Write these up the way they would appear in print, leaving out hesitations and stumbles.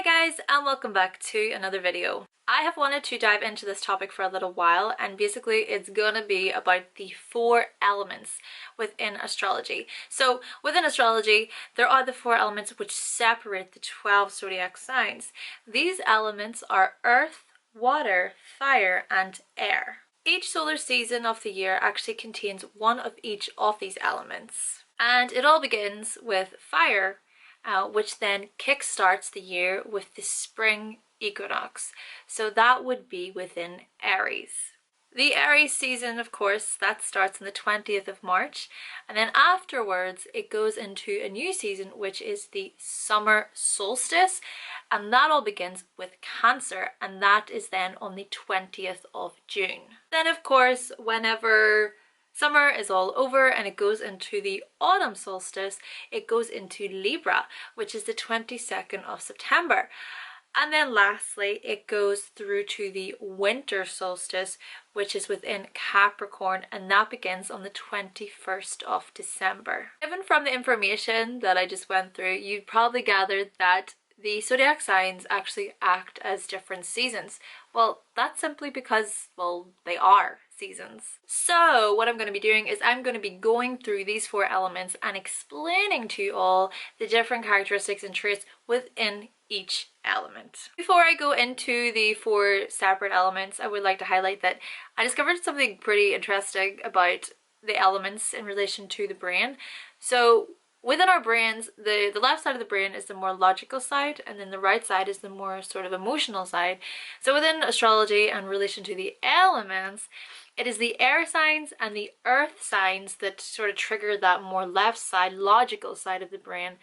Hi guys, and welcome back to another video. I have wanted to dive into this topic for a little while, and basically it's gonna be about the 4 elements within astrology. So within astrology, there are the 4 elements which separate the 12 zodiac signs. These elements are earth, water, fire, and air. Each solar season of the year actually contains one of each of these elements. And it all begins with fire, which then kick-starts the year with the spring equinox. So that would be within Aries. The Aries season, of course, that starts on the 20th of March, and then afterwards it goes into a new season, which is the summer solstice, and that all begins with Cancer, and that is then on the 20th of June. Then, of course, whenever summer is all over and it goes into the autumn solstice, it goes into Libra, which is the 22nd of September. And then lastly, it goes through to the winter solstice, which is within Capricorn, and that begins on the 21st of December. Even from the information that I just went through, you probably gathered that the zodiac signs actually act as different seasons. Well, that's simply because, well, they are seasons. So what I'm going to be doing is I'm going to be going through these 4 elements and explaining to you all the different characteristics and traits within each element. Before I go into the 4 separate elements, I would like to highlight that I discovered something pretty interesting about the elements in relation to the brain. So within our brains, the left side of the brain is the more logical side, and then the right side is the more sort of emotional side. So within astrology and in relation to the elements, it is the air signs and the earth signs that sort of trigger that more left side, logical side of the brain.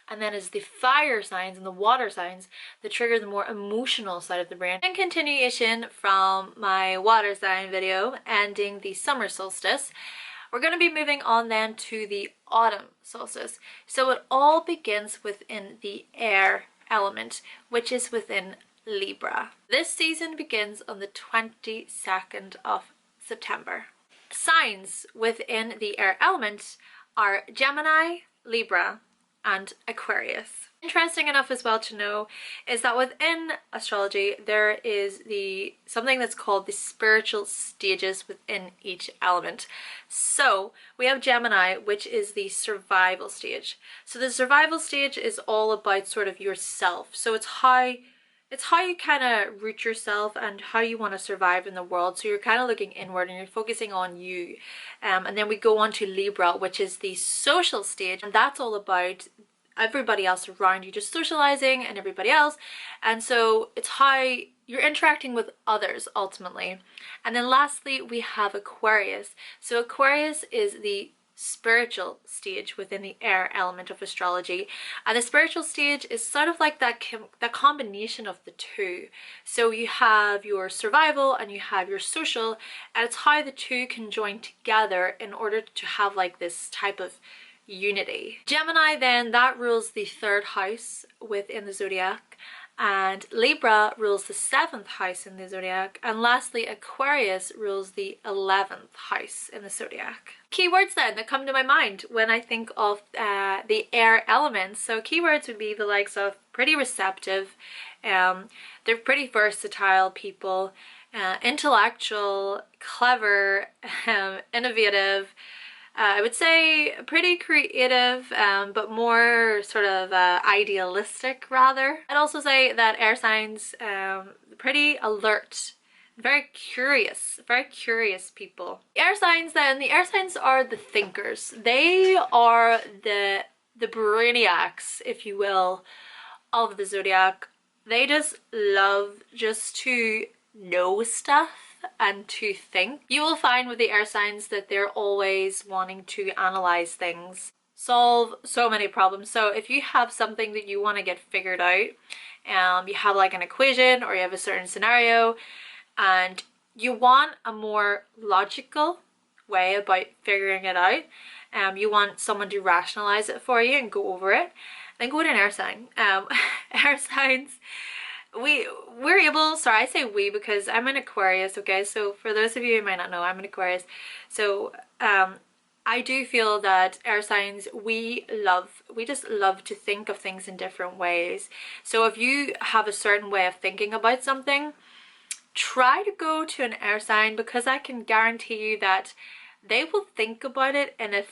And then it's the fire signs and the water signs that trigger the more emotional side of the brain. In continuation from my water sign video ending the summer solstice, we're going to be moving on then to the autumn solstice. So it all begins within the air element, which is within Libra. This season begins on the 22nd of September. Signs within the air element are Gemini, Libra, and Aquarius. Interesting enough as well to know is that within astrology there is something that's called the spiritual stages within each element. So we have Gemini, which is the survival stage. So the survival stage is all about sort of yourself. So it's how you kind of root yourself and how you want to survive in the world. So you're kind of looking inward and you're focusing on you. And then we go on to Libra, which is the social stage, and that's all about everybody else around you, just socializing and everybody else. And so it's how you're interacting with others ultimately. And then lastly, we have Aquarius. So Aquarius is the spiritual stage within the air element of astrology, and the spiritual stage is sort of like that combination of the two. So you have your survival and you have your social, and it's how the two can join together in order to have like this type of unity. Gemini then, that rules the 3rd house within the zodiac, and Libra rules the 7th house in the zodiac, and lastly Aquarius rules the 11th house in the zodiac. Keywords then that come to my mind when I think of the air elements. So keywords would be the likes of pretty receptive, they're pretty versatile people, intellectual, clever, innovative, I would say pretty creative, but more sort of idealistic rather. I'd also say that air signs, pretty alert, very curious people. The air signs then, the air signs are the thinkers. They are the brainiacs, if you will, of the zodiac. They just love just to know stuff and to think. You will find with the air signs that they're always wanting to analyze things, solve so many problems. So if you have something that you want to get figured out, you have like an equation or you have a certain scenario and you want a more logical way about figuring it out, you want someone to rationalize it for you and go over it, then go to an air sign. Air signs, we're able, sorry I say we because I'm an Aquarius, okay? So for those of you who might not know, I'm an Aquarius. So I do feel that air signs, we just love to think of things in different ways. So if you have a certain way of thinking about something, try to go to an air sign, because I can guarantee you that they will think about it in a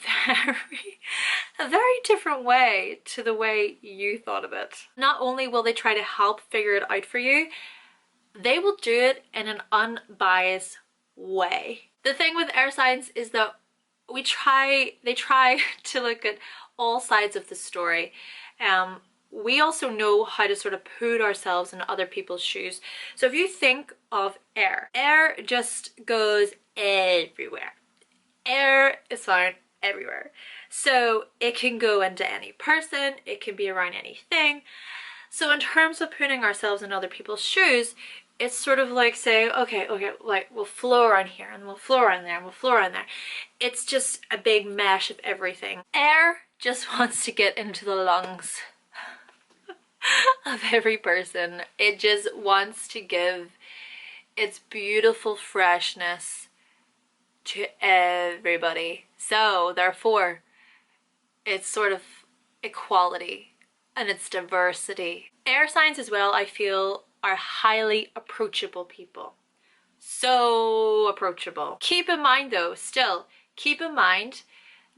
very different way to the way you thought of it. Not only will they try to help figure it out for you, they will do it in an unbiased way. The thing with air signs is that they try to look at all sides of the story. We also know how to sort of put ourselves in other people's shoes. So if you think of air just goes everywhere. Air is found everywhere. So it can go into any person, it can be around anything. So in terms of putting ourselves in other people's shoes, it's sort of like saying, okay, like we'll flow around here and we'll flow around there and we'll flow around there. It's just a big mesh of everything. Air just wants to get into the lungs of every person. It just wants to give its beautiful freshness to everybody. So therefore, it's sort of equality and it's diversity. Air signs as well, I feel, are highly approachable people. So approachable. Keep in mind though, still, keep in mind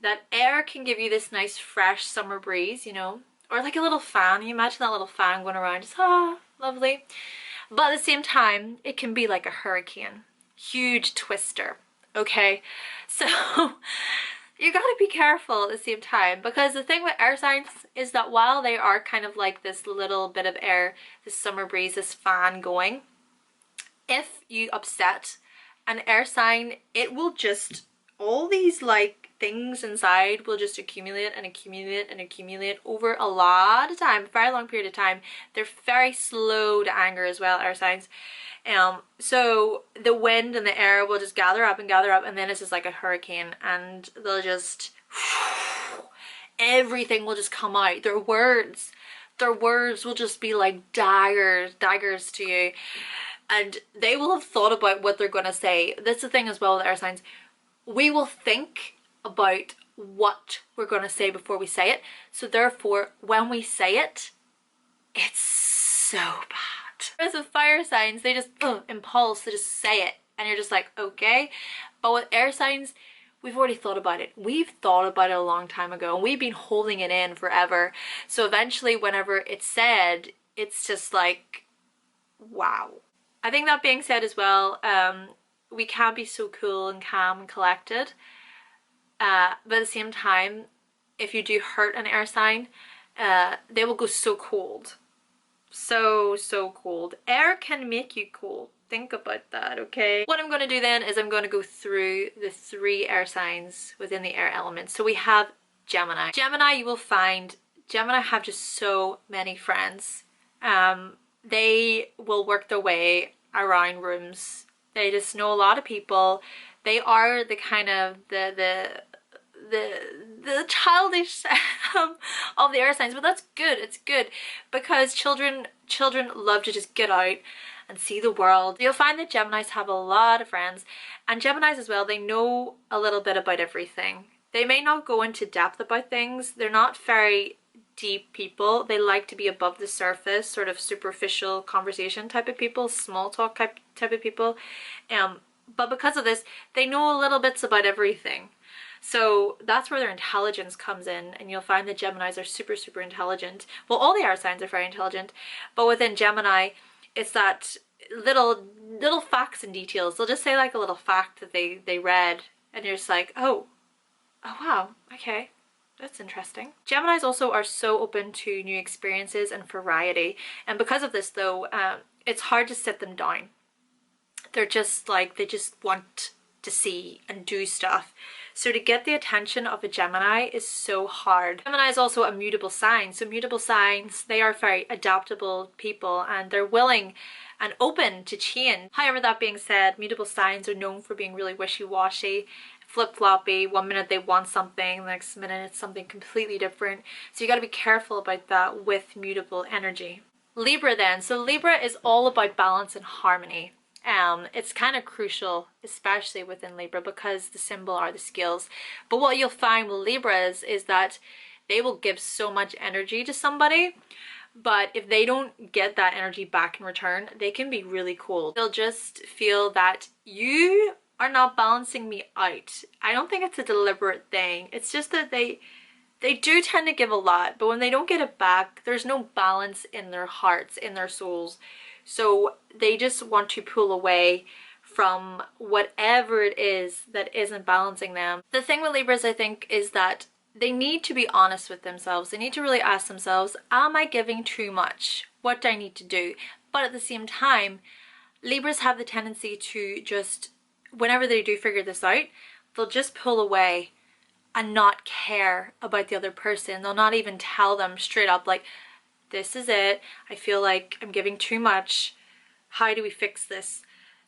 that air can give you this nice fresh summer breeze, you know, or like a little fan. You imagine that little fan going around, just lovely. But at the same time, it can be like a hurricane, huge twister, okay? So you gotta be careful at the same time, because the thing with air signs is that while they are kind of like this little bit of air, this summer breeze, this fan going, if you upset an air sign, it will just, all these like things inside will just accumulate and accumulate and accumulate over a lot of time, a very long period of time. They're very slow to anger as well, air signs. So the wind and the air will just gather up, and then it's just like a hurricane, and they'll just, everything will just come out. Their words will just be like daggers to you, and they will have thought about what they're going to say. That's the thing as well with air signs. We will think about what we're going to say before we say it. So therefore, when we say it, it's so bad. Whereas with fire signs, they just impulse, they just say it, and you're just like, okay. But with air signs, we've already thought about it. We've thought about it a long time ago, and we've been holding it in forever. So eventually, whenever it's said, it's just like, wow. I think that being said as well, we can be so cool and calm and collected, but at the same time, if you do hurt an air sign, they will go so cold. So cold. Air can make you cold. Think about that, okay? What I'm going to do then is I'm going to go through the 3 air signs within the air element. So we have Gemini. Gemini, you will find, Gemini have just so many friends. They will work their way around rooms. They just know a lot of people. They are the kind of the childish of the air signs, but that's good. It's good because children love to just get out and see the world. You'll find that Geminis have a lot of friends, and Geminis as well, they know a little bit about everything. They may not go into depth about things. They're not very deep people. They like to be above the surface, sort of superficial conversation type of people, small talk type of people. But because of this, they know little bits about everything. So that's where their intelligence comes in, and you'll find that Geminis are super intelligent. Well, all the air signs are very intelligent, but within Gemini, it's that little facts and details. They'll just say like a little fact that they read, and you're just like, oh wow, okay, that's interesting. Geminis also are so open to new experiences and variety, and because of this though, it's hard to sit them down. They're just like, they just want to see and do stuff. So to get the attention of a Gemini is so hard. Gemini is also a mutable sign. So mutable signs, they are very adaptable people, and they're willing and open to change. However, that being said, mutable signs are known for being really wishy-washy, flip-floppy. One minute they want something, the next minute it's something completely different. So you got to be careful about that with mutable energy. Libra then. So Libra is all about balance and harmony. It's kind of crucial, especially within Libra, because the symbol are the scales. But what you'll find with Libras is that they will give so much energy to somebody, but if they don't get that energy back in return, they can be really cold. They'll just feel that you are not balancing me out. I don't think it's a deliberate thing. It's just that they do tend to give a lot, but when they don't get it back, there's no balance in their hearts, in their souls. So they just want to pull away from whatever it is that isn't balancing them. The thing with Libras, I think, is that they need to be honest with themselves. They need to really ask themselves, am I giving too much? What do I need to do? But at the same time, Libras have the tendency to just, whenever they do figure this out, they'll just pull away and not care about the other person. They'll not even tell them straight up, like, this is it. I feel like I'm giving too much. How do we fix this?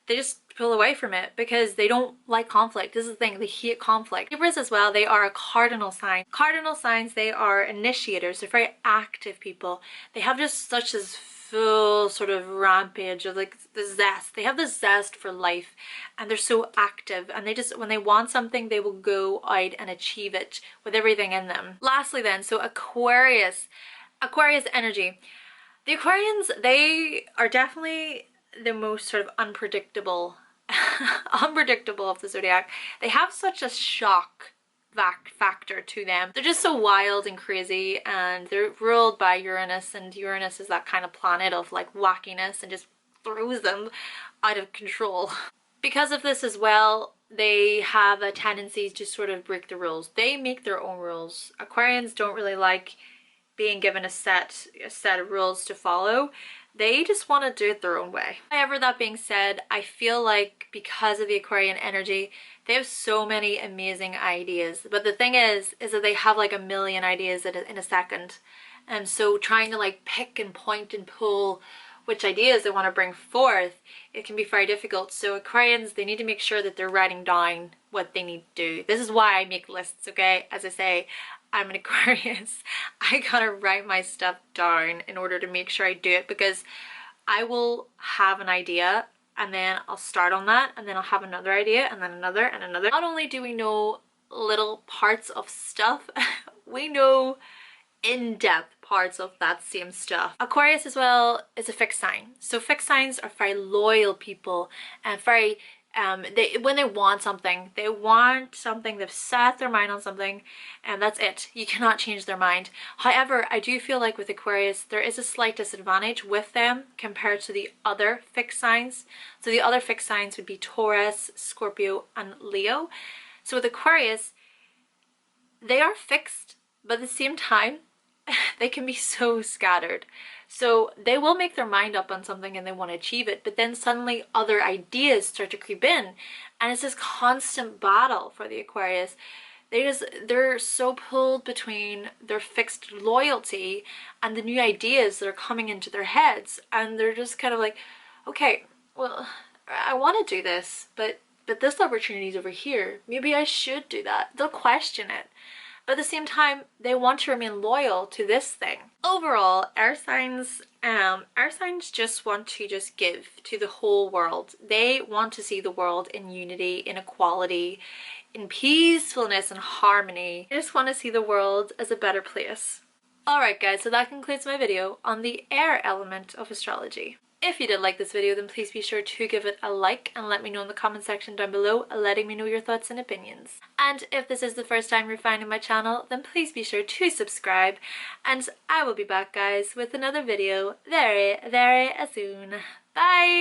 They just pull away from it because they don't like conflict. This is the thing, they hate conflict. Libras as well, they are a cardinal sign. Cardinal signs, they are initiators. They're very active people. They have just such this full sort of rampage of like the zest. They have this zest for life and they're so active, and they just, when they want something, they will go out and achieve it with everything in them. Lastly then, so Aquarius energy. The Aquarians, they are definitely the most sort of unpredictable of the zodiac. They have such a shock factor to them. They're just so wild and crazy, and they're ruled by Uranus, and Uranus is that kind of planet of like wackiness and just throws them out of control. Because of this as well, they have a tendency to sort of break the rules. They make their own rules. Aquarians don't really like being given a set of rules to follow. They just want to do it their own way. However, that being said, I feel like because of the Aquarian energy, they have so many amazing ideas. But the thing is that they have like a million ideas in a second. And so trying to like pick and point and pull which ideas they want to bring forth, it can be very difficult. So Aquarians, they need to make sure that they're writing down what they need to do. This is why I make lists, okay? As I say, I'm an Aquarius. I gotta write my stuff down in order to make sure I do it, because I will have an idea and then I'll start on that, and then I'll have another idea and then another and another. Not only do we know little parts of stuff, we know in-depth parts of that same stuff. Aquarius as well is a fixed sign. So fixed signs are very loyal people and very when they want something, they've set their mind on something, and that's it. You cannot change their mind. However, I do feel like with Aquarius, there is a slight disadvantage with them compared to the other fixed signs. So the other fixed signs would be Taurus, Scorpio, and Leo. So with Aquarius, they are fixed, but at the same time, they can be so scattered. So they will make their mind up on something and they want to achieve it, but then suddenly other ideas start to creep in, and it's this constant battle for the Aquarius. They're so pulled between their fixed loyalty and the new ideas that are coming into their heads, and they're just kind of like, okay, well, I want to do this, but this opportunity is over here. Maybe I should do that. They'll question it. But at the same time, they want to remain loyal to this thing. Overall, air signs just want to just give to the whole world. They want to see the world in unity, in equality, in peacefulness and harmony. They just want to see the world as a better place. Alright guys, so that concludes my video on the air element of astrology. If you did like this video, then please be sure to give it a like and let me know in the comment section down below, letting me know your thoughts and opinions. And if this is the first time you're finding my channel, then please be sure to subscribe, and I will be back guys with another video very, very soon. Bye!